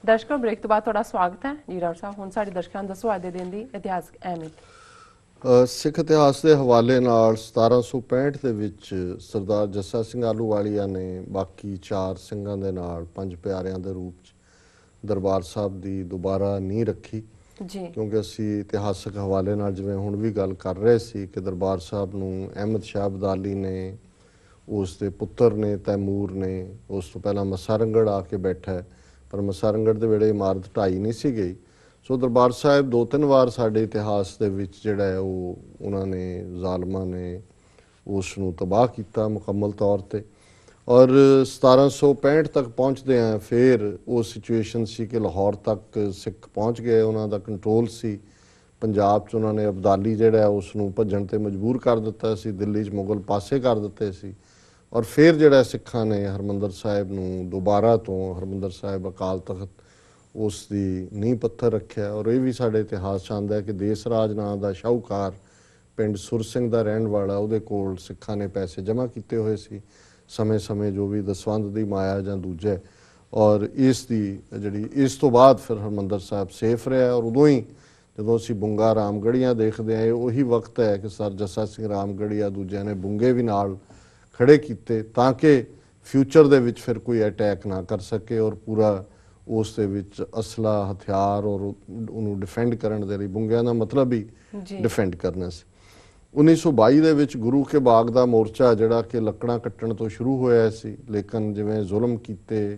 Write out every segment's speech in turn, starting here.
ਦਰਸ਼ਕੋ break ਤੋਂ ਬਾਅਦ ਤੁਹਾਡਾ ਸਵਾਗਤ ਹੈ ਜੀ ਡਾਕਟਰ ਸਾਹਿਬ। ਹੁਣ ਸਾਡੇ ਦਰਸ਼ਕਾਂ ਨੂੰ ਦੱਸੋ ਅੱਜ ਦੇ ਦਿਨ ਦੀ ਇਤਿਹਾਸਕ ਅਹਿਮੀਅਤ। ਸਿੱਖ ਇਤਿਹਾਸ ਦੇ ਹਵਾਲੇ ਨਾਲ 1765 ਦੇ ਵਿੱਚ ਸਰਦਾਰ ਜੱਸਾ ਸਿੰਘ ਆਹਲੂਵਾਲੀਆ ਨੇ ਬਾਕੀ 4 ਸਿੰਘਾਂ ਦੇ ਨਾਲ 5 ਪਿਆਰਿਆਂ ਦੇ ਰੂਪ 'ਚ ਦਰਬਾਰ ਸਾਹਿਬ ਦੀ ਦੁਬਾਰਾ ਨੀਂਹ ਰੱਖੀ ਜੀ, ਕਿਉਂਕਿ ਅਸੀਂ ਇਤਿਹਾਸਕ ਹਵਾਲੇ ਨਾਲ ਜਿਵੇਂ ਹੁਣ ਵੀ ਗੱਲ ਕਰ ਰਹੇ ਸੀ ਕਿ ਦਰਬਾਰ ਸਾਹਿਬ ਨੂੰ ਅਹਿਮਦ ਸ਼ਾਹ ਅਬਦਾਲੀ ਨੇ, ਉਸ ਦੇ ਪੁੱਤਰ ਨੇ ਤੈਮੂਰ ਨੇ, ਉਸ ਤੋਂ ਪਹਿਲਾਂ ਮੱਸਾ ਰੰਗੜ ਆ ਕੇ ਬੈਠਾ ਹੈ, ਪਰ ਮੱਸਾ ਰੰਗੜ ਦੇ ਵੇਲੇ ਇਮਾਰਤ ਢਾਈ ਨਹੀਂ ਸੀ ਗਈ। ਸੋ ਦਰਬਾਰ ਸਾਹਿਬ 2-3 ਵਾਰ ਸਾਡੇ ਇਤਿਹਾਸ ਦੇ ਵਿੱਚ ਜਿਹੜਾ ਹੈ ਉਹ ਉਹਨਾਂ ਨੇ ਜ਼ਾਲਮਾਂ ਨੇ ਉਸ ਨੂੰ ਤਬਾਹ ਕੀਤਾ ਮੁਕੰਮਲ ਤੌਰ ਤੇ। ਔਰ 1765 ਤੱਕ ਪਹੁੰਚਦੇ ਆ ਫਿਰ ਉਹ ਸਿਚੁਏਸ਼ਨ ਸੀ ਕਿ ਲਾਹੌਰ ਤੱਕ ਸਿੱਖ ਪਹੁੰਚ ਗਏ, ਉਹਨਾਂ ਦਾ ਕੰਟਰੋਲ ਸੀ। ਪੰਜਾਬ 'ਚ ਉਹਨਾਂ ਨੇ ਅਬਦਾਲੀ ਜਿਹੜਾ ਉਸ ਨੂੰ ਭੱਜਣ ਤੇ ਮਜਬੂਰ ਕਰ ਦਿੱਤਾ ਸੀ, ਦਿੱਲੀ 'ਚ ਮੁਗਲ ਪਾਸੇ ਕਰ ਦਿੱਤੇ ਸੀ। ਔਰ ਫਿਰ ਜਿਹੜਾ ਸਿੱਖਾਂ ਨੇ ਹਰਮੰਦਰ ਸਾਹਿਬ ਨੂੰ ਦੁਬਾਰਾ ਤੋਂ ਹਰਮੰਦਰ ਸਾਹਿਬ ਅਕਾਲ ਤਖਤ ਉਸ ਦੀ ਨੀਂਹ ਪੱਥਰ ਰੱਖਿਆ। ਔਰ ਇਹ ਵੀ ਸਾਡੇ ਇਤਿਹਾਸ 'ਚ ਆਉਂਦਾ ਹੈ ਕਿ ਦੇਸ ਰਾਜ ਨਾਂ ਦਾ ਸ਼ਾਹੂਕਾਰ ਪਿੰਡ ਸੁਰ ਸਿੰਘ ਦਾ ਰਹਿਣ ਵਾਲਾ, ਉਹਦੇ ਕੋਲ ਸਿੱਖਾਂ ਨੇ ਪੈਸੇ ਜਮ੍ਹਾਂ ਕੀਤੇ ਹੋਏ ਸੀ ਸਮੇਂ-ਸਮੇਂ, ਜੋ ਵੀ ਦਸਵੰਧ ਦੀ ਮਾਇਆ ਜਾਂ ਦੂਜੇ। ਔਰ ਇਸ ਦੀ ਜਿਹੜੀ ਇਸ ਤੋਂ ਬਾਅਦ ਫਿਰ ਹਰਮੰਦਰ ਸਾਹਿਬ ਸੇਫ ਰਿਹਾ। ਔਰ ਉਦੋਂ ਹੀ ਜਦੋਂ ਅਸੀਂ ਬੁੰਗਾ ਰਾਮਗੜੀਆਂ ਦੇਖਦੇ ਹਾਂ, ਉਹੀ ਵਕਤ ਹੈ ਕਿ ਸਰ ਜੱਸਾ ਸਿੰਘ ਰਾਮਗੜੀਆ ਦੂਜਿਆਂ ਨੇ ਬੁੰਗੇ ਵੀ ਨਾਲ ਖੜੇ ਕੀਤੇ ਤਾਂ ਕਿ ਫਿਊਚਰ ਦੇ ਵਿੱਚ ਫਿਰ ਕੋਈ ਅਟੈਕ ਨਾ ਕਰ ਸਕੇ। ਔਰ ਪੂਰਾ ਉਸ ਦੇ ਵਿੱਚ ਅਸਲਾ ਹਥਿਆਰ ਔਰ ਉਹਨੂੰ ਡਿਫੈਂਡ ਕਰਨ ਦੇ ਲਈ ਬੁੰਗਿਆਂ ਦਾ ਮਤਲਬ ਹੀ ਡਿਫੈਂਡ ਕਰਨਾ ਸੀ। 1922 ਦੇ ਵਿੱਚ ਗੁਰੂ ਕੇ ਬਾਗ ਦਾ ਮੋਰਚਾ ਜਿਹੜਾ ਕਿ ਲੱਕੜਾਂ ਕੱਟਣ ਤੋਂ ਸ਼ੁਰੂ ਹੋਇਆ ਸੀ, ਲੇਕਿਨ ਜਿਵੇਂ ਜ਼ੁਲਮ ਕੀਤੇ,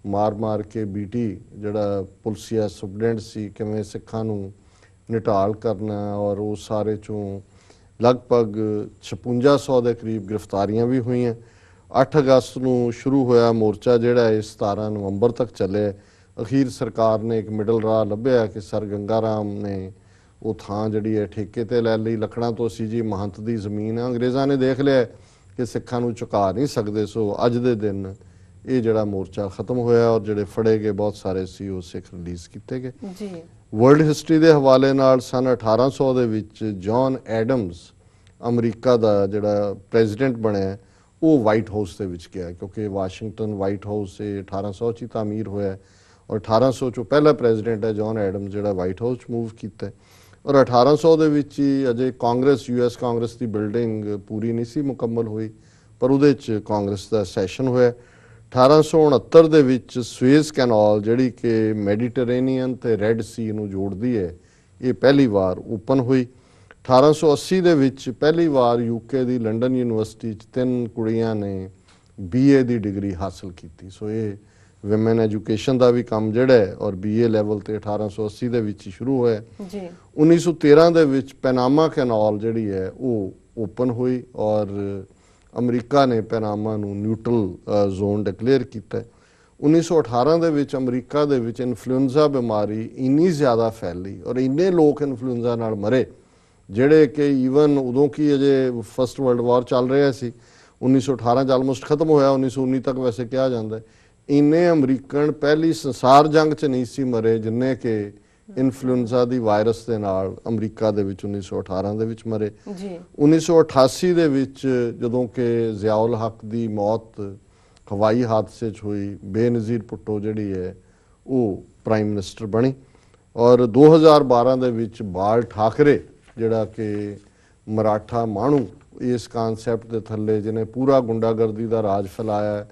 ਮਾਰ ਕੇ ਬੀਟੀ ਜਿਹੜਾ ਪੁਲਸੀਆ ਸੁਪਰਡੈਂਟ ਸੀ, ਕਿਵੇਂ ਸਿੱਖਾਂ ਨੂੰ ਨਿਢਾਲ ਕਰਨਾ, ਔਰ ਉਹ ਸਾਰੇ ਚੋਂ ਲਗਭਗ 5600 ਦੇ ਕਰੀਬ ਗ੍ਰਿਫਤਾਰੀਆਂ ਵੀ ਹੋਈਆਂ। 8 ਅਗਸਤ ਨੂੰ ਸ਼ੁਰੂ ਹੋਇਆ ਮੋਰਚਾ ਜਿਹੜਾ ਇਹ 17 ਨਵੰਬਰ ਤੱਕ ਚੱਲਿਆ। ਅਖੀਰ ਸਰਕਾਰ ਨੇ ਇੱਕ ਮਿਡਲ ਰਾਹ ਲੱਭਿਆ ਕਿ ਸਰ ਗੰਗਾ ਰਾਮ ਨੇ ਉਹ ਥਾਂ ਜਿਹੜੀ ਹੈ ਠੇਕੇ ਤੇ ਲੈ ਲਈ। ਲੱਖੜਾਂ ਤੋਂ ਸੀ ਜੀ ਮਹੰਤ ਦੀ ਜ਼ਮੀਨ ਆ, ਅੰਗਰੇਜ਼ਾਂ ਨੇ ਦੇਖ ਲਿਆ ਕਿ ਸਿੱਖਾਂ ਨੂੰ ਝੁਕਾ ਨਹੀਂ ਸਕਦੇ। ਸੋ ਅੱਜ ਦੇ ਦਿਨ ਇਹ ਜਿਹੜਾ ਮੋਰਚਾ ਖਤਮ ਹੋਇਆ ਔਰ ਜਿਹੜੇ ਫੜੇ ਗਏ ਬਹੁਤ ਸਾਰੇ ਸੀ ਉਹ ਸਿੱਖ ਰਿਲੀਜ਼ ਕੀਤੇ ਗਏ ਜੀ। ਵਰਲਡ ਹਿਸਟਰੀ ਦੇ ਹਵਾਲੇ ਨਾਲ ਸਨ 1800 ਦੇ ਵਿੱਚ ਜੌਨ ਐਡਮਸ ਅਮਰੀਕਾ ਦਾ ਜਿਹੜਾ ਪ੍ਰੈਜ਼ੀਡੈਂਟ ਬਣਿਆ ਉਹ ਵਾਈਟ ਹਾਊਸ ਦੇ ਵਿੱਚ ਗਿਆ, ਕਿਉਂਕਿ ਵਾਸ਼ਿੰਗਟਨ ਵਾਈਟ ਹਾਊਸ ਇਹ 1800 'ਚ ਹੀ ਤਾਮੀਰ ਹੋਇਆ। ਔਰ 1800 ਚੋਂ ਪਹਿਲਾ ਪ੍ਰੈਜ਼ੀਡੈਂਟ ਹੈ ਜੌਨ ਐਡਮਸ ਜਿਹੜਾ ਵਾਈਟ ਹਾਊਸ 'ਚ ਮੂਵ ਕੀਤਾ। ਔਰ 1800 ਦੇ ਵਿੱਚ ਹੀ ਅਜੇ ਕਾਂਗਰਸ US ਕਾਂਗਰਸ ਦੀ ਬਿਲਡਿੰਗ ਪੂਰੀ ਨਹੀਂ ਸੀ ਮੁਕੰਮਲ ਹੋਈ, ਪਰ ਉਹਦੇ 'ਚ ਕਾਂਗਰਸ ਦਾ ਸੈਸ਼ਨ ਹੋਇਆ। 1869 ਦੇ ਵਿੱਚ ਸੂਏਜ਼ ਕੈਨਾਲ ਜਿਹੜੀ ਕਿ ਮੈਡੀਟਰੇਨੀਅਨ ਤੇ ਰੈੱਡ ਸੀ ਨੂੰ ਜੋੜਦੀ ਹੈ, ਇਹ ਪਹਿਲੀ ਵਾਰ ਓਪਨ ਹੋਈ। 1880 ਦੇ ਵਿੱਚ ਪਹਿਲੀ ਵਾਰ UK ਦੀ ਲੰਡਨ ਯੂਨੀਵਰਸਿਟੀ 'ਚ 3 ਕੁੜੀਆਂ ਨੇ BA ਦੀ ਡਿਗਰੀ ਹਾਸਲ ਕੀਤੀ। ਸੋ ਇਹ ਵਿਮਨ ਐਜੂਕੇਸ਼ਨ ਦਾ ਵੀ ਕੰਮ ਜਿਹੜਾ ਹੈ ਔਰ BA ਲੈਵਲ ਤੇ 1880 ਦੇ ਵਿੱਚ ਹੀ ਸ਼ੁਰੂ ਹੋਇਆ ਜੀ। 1913 ਦੇ ਵਿੱਚ ਪੈਨਾਮਾ ਕੈਨਾਲ ਜਿਹੜੀ ਹੈ ਉਹ ਓਪਨ ਹੋਈ ਔਰ ਅਮਰੀਕਾ ਨੇ ਪੈਨਾਮਾ ਨੂੰ ਨਿਊਟਰਲ ਜ਼ੋਨ ਡਿਕਲੇਅਰ ਕੀਤਾ। 1918 ਦੇ ਵਿੱਚ ਅਮਰੀਕਾ ਦੇ ਵਿੱਚ ਇਨਫਲੂਐਂਜ਼ਾ ਬਿਮਾਰੀ ਇੰਨੀ ਜ਼ਿਆਦਾ ਫੈਲੀ ਔਰ ਇੰਨੇ ਲੋਕ ਇਨਫਲੂਐਂਜ਼ਾ ਨਾਲ ਮਰੇ ਜਿਹੜੇ ਕਿ ਈਵਨ ਉਦੋਂ ਕੀ ਅਜੇ ਫਸਟ ਵਰਲਡ ਵਾਰ ਚੱਲ ਰਿਹਾ ਸੀ, 1918 'ਚ ਆਲਮੋਸਟ ਖਤਮ ਹੋਇਆ, 1919 ਤੱਕ ਵੈਸੇ ਕਿਹਾ ਜਾਂਦਾ। ਇੰਨੇ ਅਮਰੀਕਨ ਪਹਿਲੀ ਸੰਸਾਰ ਜੰਗ 'ਚ ਨਹੀਂ ਸੀ ਮਰੇ ਜਿੰਨੇ ਕਿ ਇਨਫਲੂਐਂਜ਼ਾ ਦੀ ਵਾਇਰਸ ਦੇ ਨਾਲ ਅਮਰੀਕਾ ਦੇ ਵਿੱਚ 1918 ਦੇ ਵਿੱਚ ਮਰੇ ਜੀ। 1988 ਦੇ ਵਿੱਚ ਜਦੋਂ ਕਿ ਜ਼ਿਆਉਲ ਹਕ ਦੀ ਮੌਤ ਹਵਾਈ ਹਾਦਸੇ 'ਚ ਹੋਈ, ਬੇਨਜ਼ੀਰ ਭੁੱਟੋ ਜਿਹੜੀ ਹੈ ਉਹ ਪ੍ਰਾਈਮ ਮਿਨਿਸਟਰ ਬਣੀ। ਔਰ 2012 ਦੇ ਵਿੱਚ ਬਾਲ ਠਾਕਰੇ ਜਿਹੜਾ ਕਿ ਮਰਾਠਾ ਮਾਣੂ ਇਸ ਕਾਨਸੈਪਟ ਦੇ ਥੱਲੇ ਜਿਹਨੇ ਪੂਰਾ ਗੁੰਡਾਗਰਦੀ ਦਾ ਰਾਜ ਫੈਲਾਇਆ,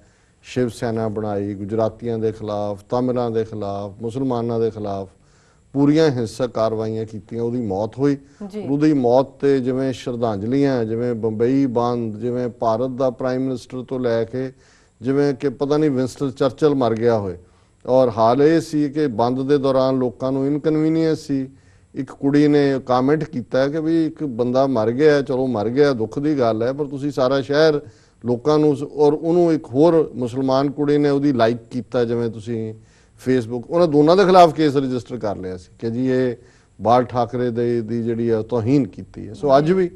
ਸ਼ਿਵ ਸੈਨਾ ਬਣਾਈ, ਗੁਜਰਾਤੀਆਂ ਦੇ ਖਿਲਾਫ, ਤਾਮਿਲਾਂ ਦੇ ਖਿਲਾਫ, ਮੁਸਲਮਾਨਾਂ ਦੇ ਖਿਲਾਫ ਪੂਰੀਆਂ ਹਿੰਸਕ ਕਾਰਵਾਈਆਂ ਕੀਤੀਆਂ, ਉਹਦੀ ਮੌਤ ਹੋਈ। ਉਹਦੀ ਮੌਤ ਤੇ ਜਿਵੇਂ ਸ਼ਰਧਾਂਜਲੀਆਂ, ਜਿਵੇਂ ਬੰਬਈ ਬੰਦ, ਜਿਵੇਂ ਭਾਰਤ ਦਾ ਪ੍ਰਾਈਮ ਮਿਨਿਸਟਰ ਤੋਂ ਲੈ ਕੇ ਜਿਵੇਂ ਕਿ ਪਤਾ ਨਹੀਂ ਵਿੰਸਟਨ ਚਰਚਲ ਮਰ ਗਿਆ ਹੋਏ। ਔਰ ਹਾਲ ਇਹ ਸੀ ਕਿ ਬੰਦ ਦੇ ਦੌਰਾਨ ਲੋਕਾਂ ਨੂੰ ਇਨਕਨਵੀਨੀਅੰਸ ਸੀ। ਇੱਕ ਕੁੜੀ ਨੇ ਕਾਮੈਂਟ ਕੀਤਾ ਕਿ ਵੀ ਇੱਕ ਬੰਦਾ ਮਰ ਗਿਆ, ਚਲੋ ਮਰ ਗਿਆ, ਦੁੱਖ ਦੀ ਗੱਲ ਹੈ, ਪਰ ਤੁਸੀਂ ਸਾਰਾ ਸ਼ਹਿਰ ਲੋਕਾਂ ਨੂੰ, ਔਰ ਉਹਨੂੰ ਇੱਕ ਹੋਰ ਮੁਸਲਮਾਨ ਕੁੜੀ ਨੇ ਉਹਦੀ ਲਾਈਕ ਕੀਤਾ, ਜਿਵੇਂ ਤੁਸੀਂ ਫੇਸਬੁੱਕ, ਉਹਨਾਂ ਦੋਨਾਂ ਦੇ ਖਿਲਾਫ ਕੇਸ ਰਜਿਸਟਰ ਕਰ ਲਿਆ ਸੀ ਕਿ ਜੀ ਇਹ ਬਾਲ ਠਾਕਰੇ ਦੀ ਜਿਹੜੀ ਹੈ ਤੋਹੀਨ ਕੀਤੀ ਹੈ। ਸੋ ਅੱਜ ਵੀ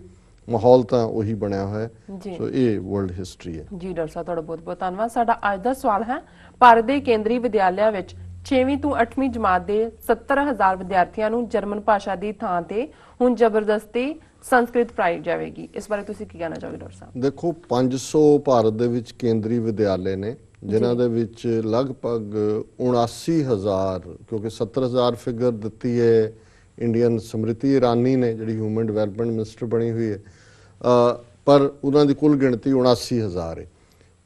ਮਾਹੌਲ ਤਾਂ ਉਹੀ ਬਣਿਆ ਹੋਇਆ। ਸੋ ਇਹ ਵਰਲਡ ਹਿਸਟਰੀ ਹੈ ਜੀ। ਡਾਕਟਰ ਸਾਹਿਬ ਤੁਹਾਡਾ ਬਹੁਤ ਬਹੁਤ ਧੰਨਵਾਦ। ਸਾਡਾ ਅੱਜ ਦਾ ਸਵਾਲ ਹੈ, ਭਾਰਤ ਦੇ ਕੇਂਦਰੀ ਵਿਦਿਆਲਿਆ ਵਿੱਚ 6ਵੀਂ ਤੋਂ 8ਵੀਂ ਜਮਾਤ ਦੇ 70,000 ਵਿਦਿਆਰਥੀਆਂ ਨੂੰ ਜਰਮਨ ਭਾਸ਼ਾ ਦੀ ਥਾਂ ਤੇ ਹੁਣ ਜ਼ਬਰਦਸਤੀ ਸੰਸਕ੍ਰਿਤ ਪੜ੍ਹਾਈ ਜਾਵੇਗੀ, ਇਸ ਬਾਰੇ ਤੁਸੀਂ ਕੀ ਕਹਿਣਾ ਚਾਹੋਗੇ ਡਾਕਟਰ ਸਾਹਿਬ? ਦੇਖੋ 500 ਭਾਰਤ ਦੇ ਵਿੱਚ ਕੇਂਦਰੀ ਵਿਦਿਆਲੇ ਨੇ ਜਿਨ੍ਹਾਂ ਦੇ ਵਿੱਚ ਲਗਭਗ 79,000, ਕਿਉਂਕਿ 70,000 ਫਿਗਰ ਦਿੱਤੀ ਹੈ ਇੰਡੀਅਨ ਸਮ੍ਰਿਤੀ ਇਰਾਨੀ ਨੇ, ਜਿਹੜੀ ਹਿਊਮਨ ਡਿਵੈਲਪਮੈਂਟ ਮਿਨਿਸਟਰ ਬਣੀ ਹੋਈ ਹੈ, ਪਰ ਉਹਨਾਂ ਦੀ ਕੁੱਲ ਗਿਣਤੀ 79,000 ਹੈ।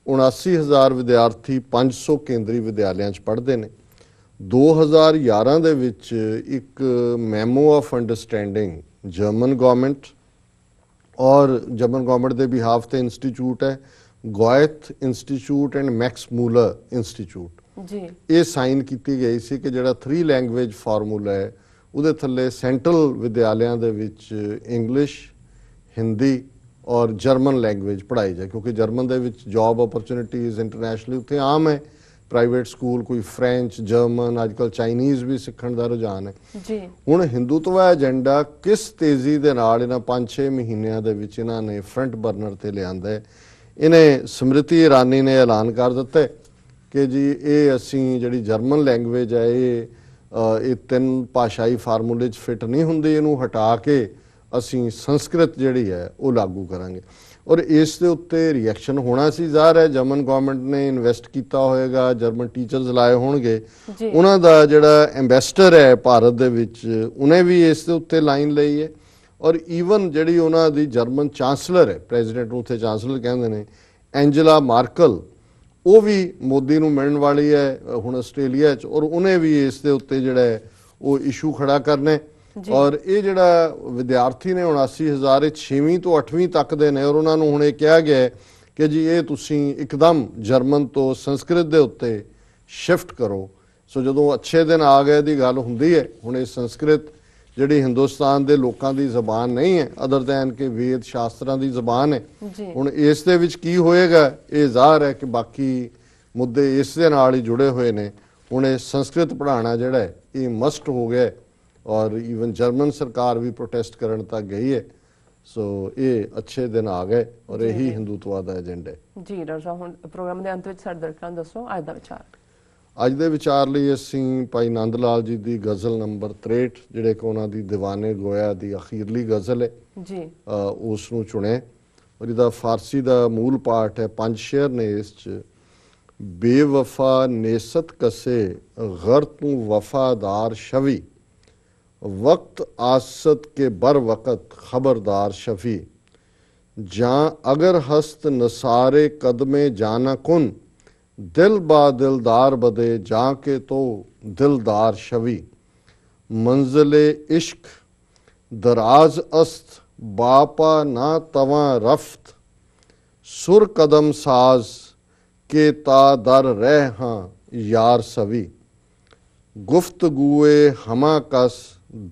79,000 ਵਿਦਿਆਰਥੀ 500 ਕੇਂਦਰੀ ਵਿਦਿਆਲਿਆਂ 'ਚ ਪੜ੍ਹਦੇ ਨੇ। 2011 ਦੇ ਵਿੱਚ ਇੱਕ memo of understanding German government ਔਰ ਜਰਮਨ ਗਵਰਨਮੈਂਟ ਦੇ ਬਿਹਾਫ ਤੇ ਇੰਸਟੀਚਿਊਟ ਹੈ Goethe institute and Max Mueller institute ਜੀ, ਇਹ ਸਾਈਨ ਕੀਤੀ ਗਈ ਸੀ ਕਿ ਜਿਹੜਾ 3 ਲੈਂਗੁਏਜ ਫਾਰਮੂਲਾ ਹੈ ਉਹਦੇ ਥੱਲੇ ਸੈਂਟਰਲ ਵਿਦਿਆਲਿਆਂ ਦੇ ਵਿੱਚ ਇੰਗਲਿਸ਼, ਹਿੰਦੀ ਔਰ ਜਰਮਨ ਲੈਂਗੁਏਜ ਪੜ੍ਹਾਈ ਜਾਏ, ਕਿਉਂਕਿ ਜਰਮਨ ਦੇ ਵਿੱਚ ਜੌਬ ਅਪਰਚੁਨਿਟੀਜ਼ ਇੰਟਰਨੈਸ਼ਨਲੀ ਉੱਥੇ ਆਮ ਹੈ। ਪ੍ਰਾਈਵੇਟ ਸਕੂਲ ਕੋਈ ਫ੍ਰੈਂਚ, ਜਰਮਨ, ਅੱਜ ਕੱਲ੍ਹ ਚਾਈਨੀਜ਼ ਵੀ ਸਿੱਖਣ ਦਾ ਰੁਝਾਨ ਹੈ ਜੀ। ਹੁਣ ਹਿੰਦੂਤਵਾ ਏਜੰਡਾ ਕਿਸ ਤੇਜ਼ੀ ਦੇ ਨਾਲ ਇਹਨਾਂ 5-6 ਮਹੀਨਿਆਂ ਦੇ ਵਿੱਚ ਇਹਨਾਂ ਨੇ ਫਰੰਟ ਬਰਨਰ ਤੇ ਲਿਆਂਦਾ ਹੈ। ਇਹਨੇ ਸਮ੍ਰਿਤੀ ਇਰਾਨੀ ਨੇ ਐਲਾਨ ਕਰ ਦਿੱਤਾ ਕਿ ਜੀ ਇਹ ਅਸੀਂ ਜਿਹੜੀ ਜਰਮਨ ਲੈਂਗੁਏਜ ਹੈ ਇਹ 3 ਭਾਸ਼ਾਈ ਫਾਰਮੂਲੇ 'ਚ ਫਿੱਟ ਨਹੀਂ ਹੁੰਦੀ, ਇਹਨੂੰ ਹਟਾ ਕੇ ਅਸੀਂ ਸੰਸਕ੍ਰਿਤ ਜਿਹੜੀ ਹੈ ਉਹ ਲਾਗੂ ਕਰਾਂਗੇ। ਔਰ ਇਸ ਦੇ ਉੱਤੇ ਰਿਐਕਸ਼ਨ ਹੋਣਾ ਸੀ, ਜ਼ਾਹਰ ਹੈ ਜਰਮਨ ਗਵਰਨਮੈਂਟ ਨੇ ਇਨਵੈਸਟ ਕੀਤਾ ਹੋਏਗਾ, ਜਰਮਨ ਟੀਚਰਸ ਲਾਏ ਹੋਣਗੇ, ਉਹਨਾਂ ਦਾ ਜਿਹੜਾ ਐਂਬੈਸਡਰ ਹੈ ਭਾਰਤ ਦੇ ਵਿੱਚ ਉਹਨੇ ਵੀ ਇਸ ਦੇ ਉੱਤੇ ਲਾਈਨ ਲਈ ਹੈ। ਔਰ ਈਵਨ ਜਿਹੜੀ ਉਹਨਾਂ ਦੀ ਜਰਮਨ ਚਾਂਸਲਰ ਹੈ, ਪ੍ਰੈਜ਼ੀਡੈਂਟ ਨੂੰ ਉੱਥੇ ਚਾਂਸਲਰ ਕਹਿੰਦੇ ਨੇ, ਐਂਜਲਾ ਮਾਰਕਲ, ਉਹ ਵੀ ਮੋਦੀ ਨੂੰ ਮਿਲਣ ਵਾਲੀ ਹੈ ਹੁਣ ਆਸਟ੍ਰੇਲੀਆ 'ਚ, ਔਰ ਉਹਨੇ ਵੀ ਇਸ ਦੇ ਉੱਤੇ ਜਿਹੜਾ ਹੈ ਉਹ ਇਸ਼ੂ ਖੜਾ ਕਰਨਾ। ਔਰ ਇਹ ਜਿਹੜਾ ਵਿਦਿਆਰਥੀ ਨੇ 79,000 6ਵੀਂ ਤੋਂ 8ਵੀਂ ਤੱਕ ਦੇ ਨੇ, ਔਰ ਉਹਨਾਂ ਨੂੰ ਹੁਣ ਇਹ ਕਿਹਾ ਗਿਆ ਕਿ ਜੀ ਇਹ ਤੁਸੀਂ ਇੱਕਦਮ ਜਰਮਨ ਤੋਂ ਸੰਸਕ੍ਰਿਤ ਦੇ ਉੱਤੇ ਸ਼ਿਫਟ ਕਰੋ। ਸੋ ਜਦੋਂ ਅੱਛੇ ਦਿਨ ਆ ਗਏ ਦੀ ਗੱਲ ਹੁੰਦੀ ਹੈ, ਹੁਣ ਇਹ ਸੰਸਕ੍ਰਿਤ ਜਿਹੜੀ ਹਿੰਦੁਸਤਾਨ ਦੇ ਲੋਕਾਂ ਦੀ ਜ਼ਬਾਨ ਨਹੀਂ ਹੈ, ਅਦਰ ਦੈਨ ਕਿ ਵੇਦ ਸ਼ਾਸਤਰਾਂ ਦੀ ਜ਼ਬਾਨ ਹੈ। ਹੁਣ ਇਸ ਦੇ ਵਿੱਚ ਕੀ ਹੋਏਗਾ ਇਹ ਜ਼ਾਹਰ ਹੈ ਕਿ ਬਾਕੀ ਮੁੱਦੇ ਇਸ ਦੇ ਨਾਲ ਹੀ ਜੁੜੇ ਹੋਏ ਨੇ। ਹੁਣ ਇਹ ਸੰਸਕ੍ਰਿਤ ਪੜ੍ਹਾਉਣਾ ਜਿਹੜਾ ਹੈ ਇਹ ਮਸਟ ਹੋ ਗਿਆ ਔਰ ਈਵਨ ਜਰਮਨ ਸਰਕਾਰ ਵੀ ਪ੍ਰੋਟੈਸਟ ਕਰਨ ਤੱਕ ਗਈ ਹੈ। ਸੋ ਇਹ ਅੱਛੇ ਦਿਨ ਆ ਗਏ ਔਰ ਇਹੀ ਹਿੰਦੂਤਵਾ ਦਾ ਏਜੰਡਾ ਹੈ। ਜੀ ਡਾਕਟਰ ਸਾਹਿਬ, ਹੁਣ ਪ੍ਰੋਗਰਾਮ ਦੇ ਅੰਤ ਵਿੱਚ ਸਾਡੇ ਦਰਸ਼ਕਾਂ ਨੂੰ ਦੱਸੋ ਅੱਜ ਦਾ ਵਿਚਾਰ। ਅੱਜ ਦੇ ਵਿਚਾਰ ਲਈ ਅਸੀਂ ਭਾਈ ਨੰਦ ਲਾਲ ਜੀ ਦੀ ਗਜ਼ਲ ਨੰਬਰ 63, ਜਿਹੜੇ ਕਿ ਉਹਨਾਂ ਦੀ ਦੀਵਾਨੇ ਗੋਇਆ ਦੀ ਅਖੀਰਲੀ ਗਜ਼ਲ ਹੈ ਜੀ, ਉਸ ਨੂੰ ਚੁਣਿਆ। ਔਰ ਇਹਦਾ ਫਾਰਸੀ ਦਾ ਮੂਲ ਪਾਠ ਹੈ, 5 ਸ਼ੇਅਰ ਨੇ ਇਸ 'ਚ। ਬੇਵਫਾ ਨੇਸਤ ਕਸੇ ਗਰ ਤੂੰ ਵਫਾਦਾਰ ਸ਼ਵੀ, वक्त आसत के बर वक़्त खबरदार शफी, जां अगर हस्त नसारे कदमे जाना कुन, दिल बा दिलदार बदे जां के तो दिलदार शवी, मंजिले इश्क दराज अस्त बापा ना तवां रफ्त, सुर कदम साज के ता दर रह हाँ यार सवी, गुफ्तगुए हमा कस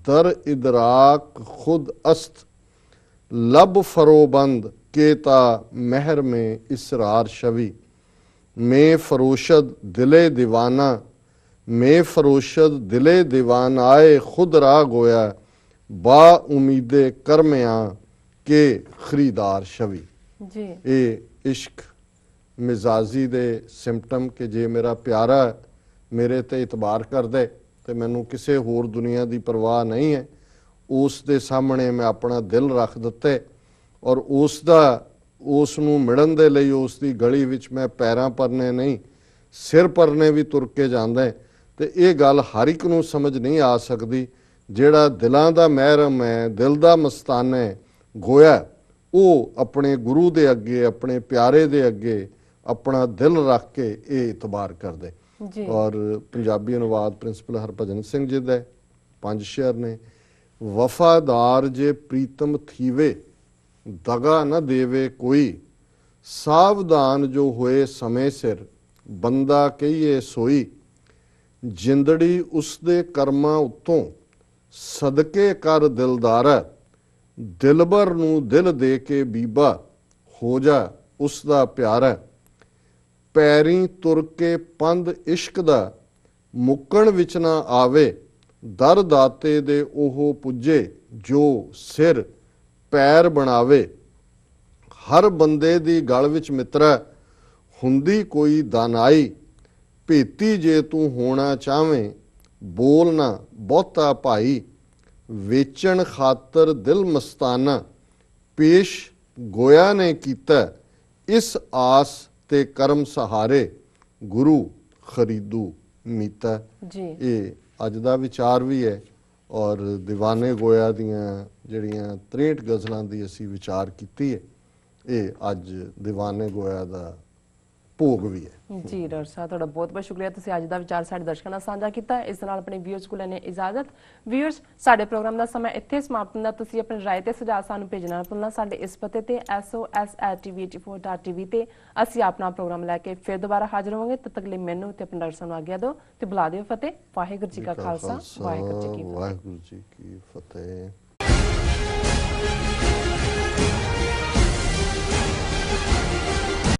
दर इदराक खुद अस्त, लब फरोबंद केता महर में इसरार शवी, में फरोशद दिले दीवाना, में फरोशद दिले दीवानाए खुद रा गोया, बा उम्मीदे करमया के खरीदार शवी जी। ये इश्क मिजाजी दे सिम्पटम कि जे मेरा प्यारा मेरे ते इतबार कर दे ਤੇ ਮੈਨੂੰ ਕਿਸੇ ਹੋਰ ਦੁਨੀਆ ਦੀ ਪਰਵਾਹ ਨਹੀਂ ਹੈ, ਉਸ ਦੇ ਸਾਹਮਣੇ ਮੈਂ ਆਪਣਾ ਦਿਲ ਰੱਖ ਦਿੱਤਾ ਔਰ ਉਸ ਨੂੰ ਮਿਲਣ ਦੇ ਲਈ ਉਸ ਦੀ ਗਲੀ ਵਿੱਚ ਮੈਂ ਪੈਰਾਂ ਪਰਨੇ ਨਹੀਂ ਸਿਰ ਪਰਨੇ ਵੀ ਤੁਰ ਕੇ ਜਾਂਦਾ ਹੈ। ਤੇ ਇਹ ਗੱਲ ਹਰ ਇੱਕ ਨੂੰ ਸਮਝ ਨਹੀਂ ਆ ਸਕਦੀ। ਜਿਹੜਾ ਦਿਲਾਂ ਦਾ ਮਹਿਰਮ ਹੈ, ਦਿਲ ਦਾ ਮਸਤਾਨਾ ਹੈ ਗੋਇਆ, ਉਹ ਆਪਣੇ ਗੁਰੂ ਦੇ ਅੱਗੇ, ਆਪਣੇ ਪਿਆਰੇ ਦੇ ਅੱਗੇ ਆਪਣਾ ਦਿਲ ਰੱਖ ਕੇ ਇਹ ਇਤਬਾਰ ਕਰਦੇ। ਔਰ ਪੰਜਾਬੀ ਅਨੁਵਾਦ ਪ੍ਰਿੰਸੀਪਲ ਹਰਭਜਨ ਸਿੰਘ ਜੀ ਦਾ 5 ਸ਼ੇਅਰ ਨੇ। ਵਫਾਦਾਰ ਜੇ ਪ੍ਰੀਤਮ ਥੀਵੇ, ਦਗਾ ਨਾ ਦੇਵੇ ਕੋਈ, ਸਾਵਧਾਨ ਜੋ ਹੋਏ ਸਮੇਂ ਸਿਰ, ਬੰਦਾ ਕਹੀਏ ਸੋਈ, ਜਿੰਦੜੀ ਉਸ ਦੇ ਕਰਮਾਂ ਉੱਤੋਂ, ਸਦਕੇ ਕਰ ਦਿਲਦਾਰਾ, ਦਿਲਬਰ ਨੂੰ ਦਿਲ ਦੇ ਕੇ ਬੀਬਾ, ਹੋ ਜਾ ਉਸ ਦਾ ਪਿਆਰਾ, ਪੈਰੀ ਤੁਰ ਕੇ ਪੰਧ ਇਸ਼ਕ ਦਾ, ਮੁੱਕਣ ਵਿੱਚ ਨਾ ਆਵੇ, ਦਰ ਦਾਤੇ ਦੇ ਉਹ ਪੁੱਜੇ, ਜੋ ਸਿਰ ਪੈਰ ਬਣਾਵੇ, ਹਰ ਬੰਦੇ ਦੀ ਗਲ ਵਿੱਚ ਮਿੱਤਰਾ, ਹੁੰਦੀ ਕੋਈ ਦਾਨਾਈ, ਭੇਤੀ ਜੇ ਤੂੰ ਹੋਣਾ ਚਾਹਵੇਂ, ਬੋਲ ਨਾ ਬਹੁਤਾ ਭਾਈ, ਵੇਚਣ ਖਾਤਰ ਦਿਲ ਮਸਤਾਨਾ, ਪੇਸ਼ ਗੋਇਆ ਨੇ ਕੀਤਾ, ਇਸ ਆਸ ਤੇ ਕਰਮ ਸਹਾਰੇ, ਗੁਰੂ ਖਰੀਦੂ ਮੀਤਾ ਜੀ ਇਹ ਅੱਜ ਦਾ ਵਿਚਾਰ ਵੀ ਹੈ। ਔਰ ਦੀਵਾਨੇ ਗੋਇਆ ਦੀਆਂ ਜਿਹੜੀਆਂ 63 ਗਜ਼ਲਾਂ ਦੀ ਅਸੀਂ ਵਿਚਾਰ ਕੀਤੀ ਹੈ, ਇਹ ਅੱਜ ਦੀਵਾਨੇ ਗੋਇਆ ਦਾ ਭੋਗ ਵੀ ਹੈ। ਜੀ ਡਾਕਟਰ ਸਾਹਿਬ, ਤੁਹਾਡਾ ਬਹੁਤ ਬਹੁਤ ਸ਼ੁਕਰੀਆ, ਤੁਸੀਂ ਅੱਜ ਦਾ ਵਿਚਾਰ ਸਾਡੇ ਦਰਸ਼ਕਾਂ ਨਾਲ ਸਾਂਝਾ ਕੀਤਾ। ਇਸ ਨਾਲ ਆਪਣੇ ਵਿਊਅਰਸ ਕੋਲ ਲੈਣੇ ਇਜਾਜ਼ਤ। ਵਿਊਅਰਸ, ਸਾਡੇ ਪ੍ਰੋਗਰਾਮ ਦਾ ਸਮਾਂ ਇੱਥੇ ਸਮਾਪਤ ਹੁੰਦਾ। ਤੁਸੀਂ ਆਪਣੀ ਰਾਏ ਤੇ ਸੁਝਾਅ ਸਾਨੂੰ ਭੇਜਣਾ ਨਾ ਭੁੱਲਣਾ। ਸਾਡੇ ਇਸ ਪਤੇ ਤੇ sos@tv84.tv ਤੇ ਅਸੀਂ ਆਪਣਾ ਪ੍ਰੋਗਰਾਮ ਲੈ ਕੇ ਫਿਰ ਦੁਬਾਰਾ ਹਾਜ਼ਰ ਹੋਵਾਂਗੇ। ਤਦ ਤੱਕ ਲਈ ਮੈਨੂੰ ਤੇ ਆਪਣੇ ਡਾਕਟਰ ਸਾਹਿਬ ਨੂੰ ਆਗਿਆ ਦਿਓ ਤੇ ਬੁਲਾ ਦਿਓ ਫਤਿਹ। ਵਾਹਿਗੁਰੂ ਜੀ ਕਾ ਖਾਲਸਾ, ਵਾਹਿਗੁਰੂ ਜੀ ਕੀ ਫਤਿਹ। ਵਾਹਿਗੁਰੂ ਜੀ ਕੀ ਫਤਿਹ।